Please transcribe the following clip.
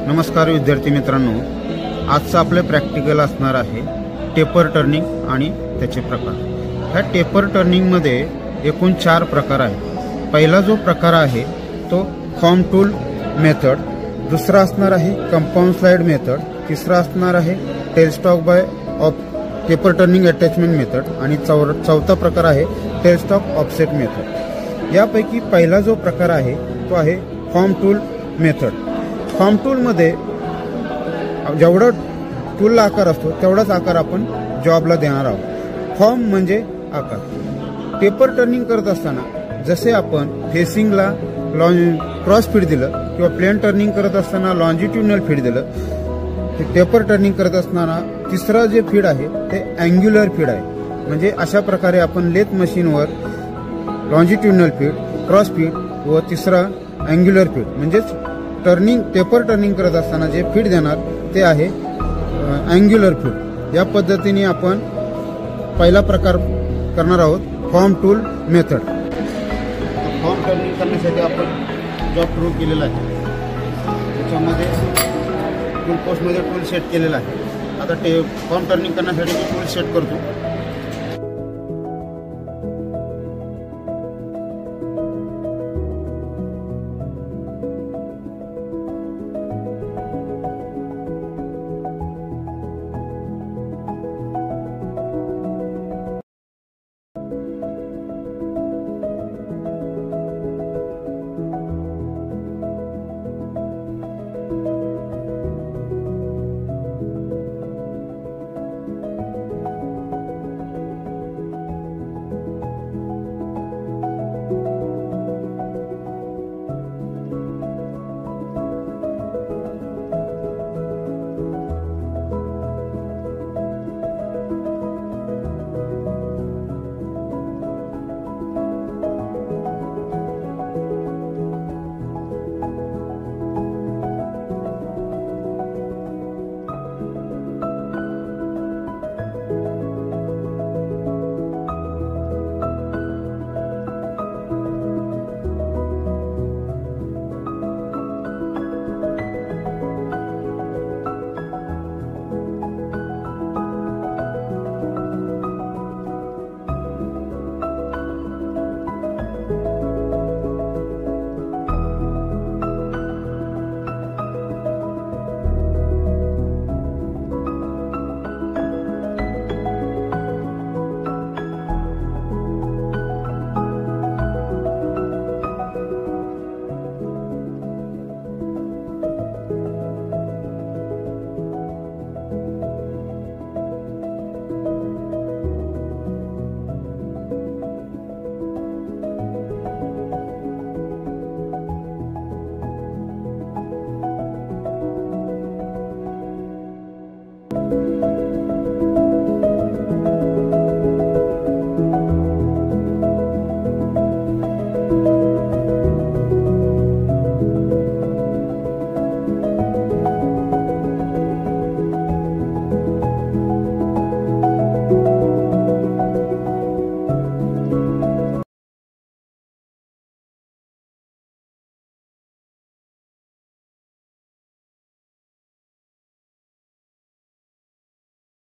नमस्कार विद्यार्थी मित्रांनो, आजचं आपलं प्रॅक्टिकल असणार आहे टेपर टर्निंग आणि त्याचे प्रकार। ह्या टेपर टर्निंगमध्ये एकूण 4 प्रकार आहेत। पहिला जो प्रकार आहे तो फॉर्म टूल मेथड, दुसरा असणार आहे कंपाऊंड स्लाइड मेथड, तिसरा असणार आहे tail stock by off taper turning attachment method आणि चौथा प्रकार आहे टेल स्टॉक ऑफसेट मेथड। यापैकी पहिला जो प्रकार आहे तो आहे फॉर्म टूल मेथड। फॉर्म टूलमध्ये जेवढा टूलला आकार असतो तेवढाच आकार आपण जॉबला देणार आहोत। फॉर्म म्हणजे आकार। टेपर टर्निंग करत असताना जसे आपण फेसिंगला क्रॉस फीड दिलं किंवा प्लेन टर्निंग करत असताना लॉन्जिट्युडनल फीड दिलं, टेपर टर्निंग करत असताना तिसरा जे फीड आहे ते अँग्युलर फीड आहे। म्हणजे अशा प्रकारे आपण लेथ मशीनवर लॉन्जिट्युडनल फीड, क्रॉस फीड व तिसरा अँग्युलर फीड म्हणजेच टेपर टर्निंग करत असताना जे फीड देणार ते आहे अँग्युलर फीड। या पद्धतीने आपण पहिला प्रकार करणार आहोत form tool method. Form turning करण्यासाठी आपण जॉब सुरू केलेला आहे, त्याच्यामध्ये टूल पोस्टमध्ये टूल सेट केलेला आहे। आता फॉर्म टर्निंग करण्यासाठी मी टूल सेट करतो।